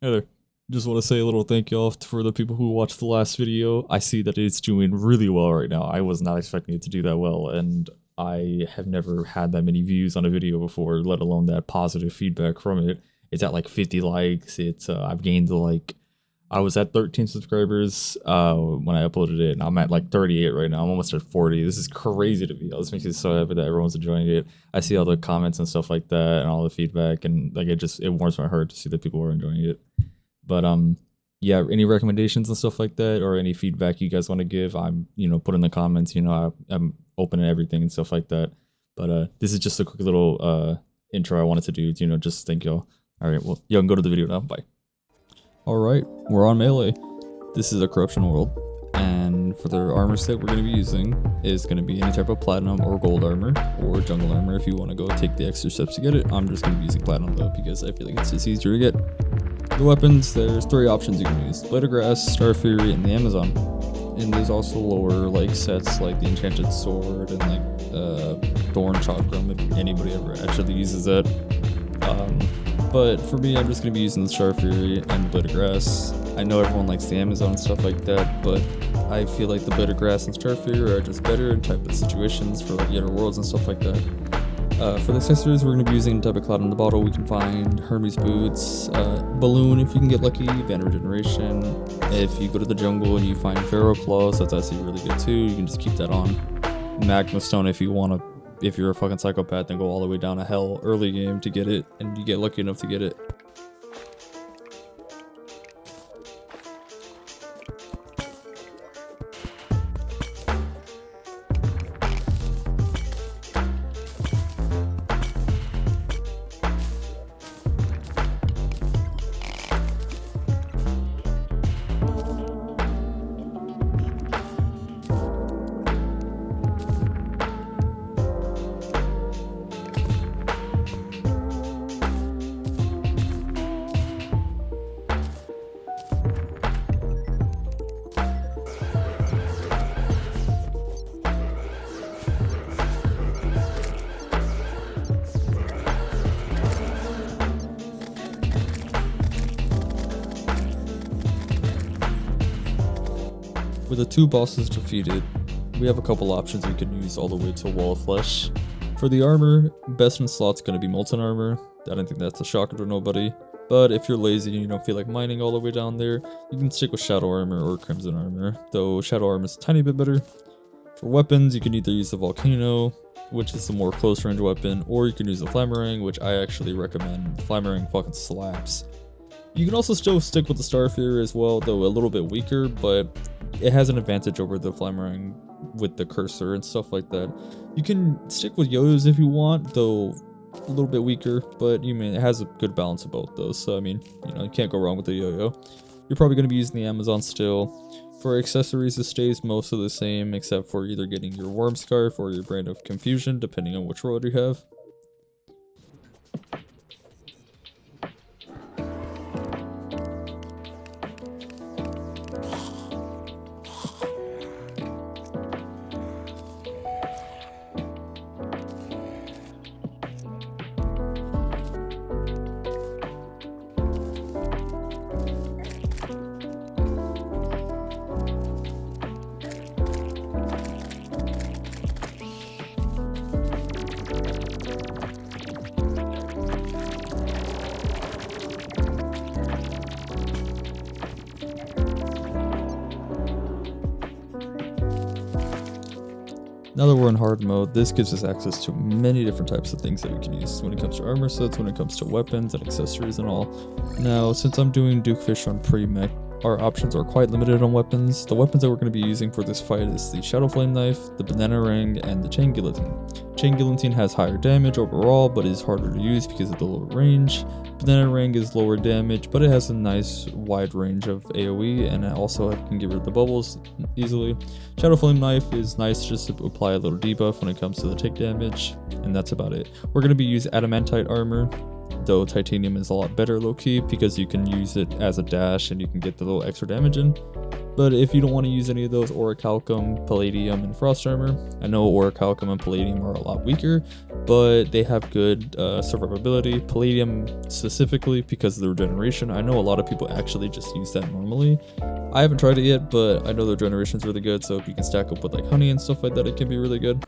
Hey there. Just want to say a little thank you all for the people who watched the last video. I see that it's doing really well right now. I was not expecting it to do that well, and I have never had that many views on a video before, let alone that positive feedback from it. It's at like 50 likes. I've gained I was at 13 subscribers when I uploaded it, and I'm at like 38 right now. I'm almost at 40. This is crazy to me. This makes me so happy that everyone's enjoying it. I see all the comments and stuff like that, and all the feedback, and like it warms my heart to see that people are enjoying it. But yeah, any recommendations and stuff like that, or any feedback you guys want to give, I'm put in the comments. I'm open to everything and stuff like that. But this is just a quick little intro I wanted to do. Just thank y'all. All right, well, y'all can go to the video now. Bye. Alright, we're on Melee. This is a corruption world, and for the armor set we're going to be using is going to be any type of platinum or gold armor, or jungle armor if you want to go take the extra steps to get it. I'm just going to be using platinum though, because I feel like it's just easier to get. The weapons, there's 3 options you can use: Blade of Grass, Star Fury, and the Amazon. And there's also lower sets like the Enchanted Sword and Thorn Chakram, if anybody ever actually uses that. But for me, I'm just going to be using the Star Fury and the Blade of Grass. I know everyone likes the Amazon and stuff like that, but I feel like the Blade of Grass and Star Fury are just better in type of situations for the Outer Worlds and stuff like that. For the accessories, we're going to be using type of Cloud in the Bottle. We can find Hermes Boots, Balloon if you can get lucky, Van Regeneration. If you go to the jungle and you find Pharaoh Claws, that's actually really good too. You can just keep that on. Magma Stone if you want to. If you're a fucking psychopath and go all the way down to hell early game to get it, and you get lucky enough to get it. With the 2 bosses defeated, we have a couple options we can use all the way to Wall of Flesh. For the armor, best in slot's going to be Molten Armor. I don't think that's a shocker to nobody. But if you're lazy and you don't feel like mining all the way down there, you can stick with Shadow Armor or Crimson Armor, though Shadow Armor is a tiny bit better. For weapons, you can either use the Volcano, which is a more close range weapon, or you can use the Flamerang, which I actually recommend. Flamerang fucking slaps. You can also still stick with the Star Fury as well, though a little bit weaker, but it has an advantage over the Flamerang with the cursor and stuff like that. You can stick with Yo-Yos if you want, though a little bit weaker, but it has a good balance of both those. So you can't go wrong with the Yo-Yo. You're probably going to be using the Amazon still. For accessories, it stays most of the same, except for either getting your Worm Scarf or your Brand of Confusion, depending on which road you have. Now that we're in hard mode, this gives us access to many different types of things that we can use when it comes to armor sets, when it comes to weapons and accessories and all. Now, since I'm doing Dukefish on pre-mech, our options are quite limited on weapons. The weapons that we're going to be using for this fight is the Shadow Flame Knife, the Banana Ring, and the Chain Guillotine. Chain Guillotine has higher damage overall, but is harder to use because of the lower range. Banana Ring is lower damage, but it has a nice wide range of AoE, and it also can get rid of the bubbles easily. Shadow Flame Knife is nice just to apply a little debuff when it comes to the tick damage, and that's about it. We're going to be using Adamantite Armor, though Titanium is a lot better low-key because you can use it as a dash and you can get the little extra damage in. But if you don't want to use any of those, orichalcum, palladium, and frost armor. I know orichalcum and palladium are a lot weaker, but they have good survivability. Palladium specifically because of the regeneration. I know a lot of people actually just use that normally. I haven't tried it yet, but I know the regeneration is really good, so if you can stack up with like honey and stuff like that, it can be really good.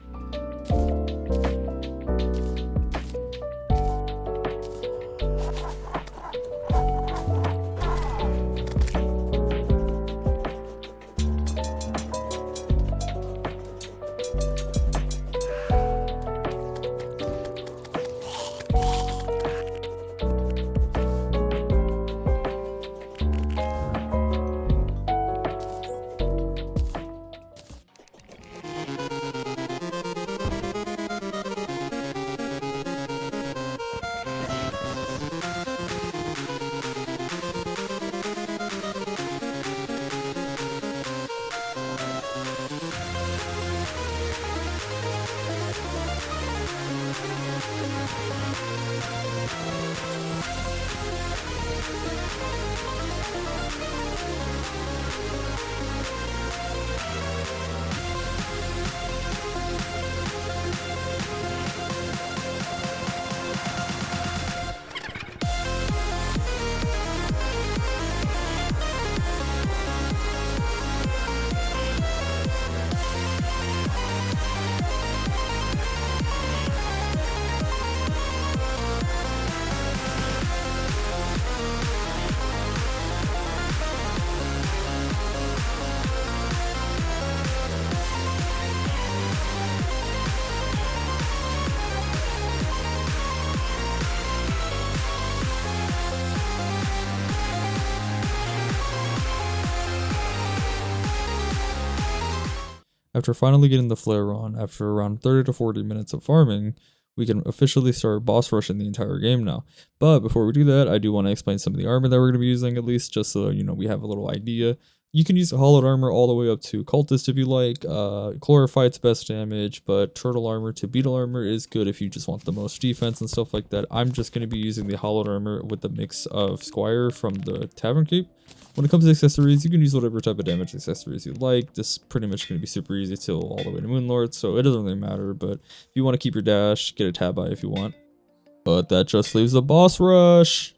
After finally getting the flare on, after around 30 to 40 minutes of farming, we can officially start boss rushing the entire game now. But before we do that, I do want to explain some of the armor that we're going to be using, at least just so you know we have a little idea. You can use the hollowed armor all the way up to cultist if you like. Chlorophyte's best damage, but turtle armor to beetle armor is good if you just want the most defense and stuff like that. I'm just going to be using the hollowed armor with the mix of Squire from the Tavern Cape. When it comes to accessories, you can use whatever type of damage accessories you like. This is pretty much going to be super easy till all the way to Moonlord, so it doesn't really matter. But if you want to keep your dash, get a tab eye if you want. But that just leaves the boss rush.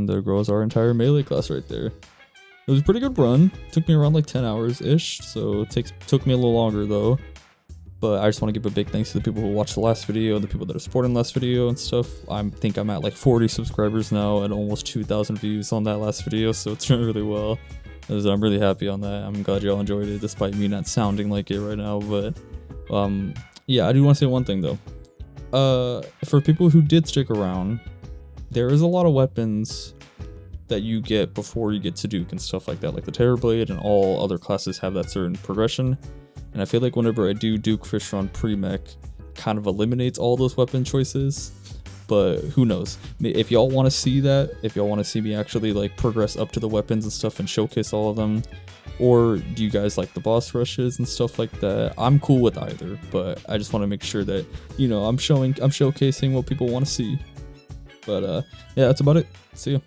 there goes our entire melee class right there. It was a pretty good run. Took me around like 10 hours ish, so it took me a little longer though. But I just want to give a big thanks to the people who watched the last video, the people that are supporting the last video and stuff. I think I'm at like 40 subscribers now and almost 2,000 views on that last video, so it's doing really well. I'm really happy on that. I'm glad y'all enjoyed it, despite me not sounding like it right now. But yeah, I do want to say one thing though. For people who did stick around, there is a lot of weapons that you get before you get to Duke and stuff like that, like the Terrorblade, and all other classes have that certain progression. And I feel like whenever I do Duke Fish Run pre-mech, kind of eliminates all those weapon choices. But who knows? If y'all want to see that, if y'all want to see me actually like progress up to the weapons and stuff and showcase all of them, or do you guys like the boss rushes and stuff like that? I'm cool with either, but I just want to make sure that, you know, I'm showcasing what people want to see. But yeah, that's about it. See ya.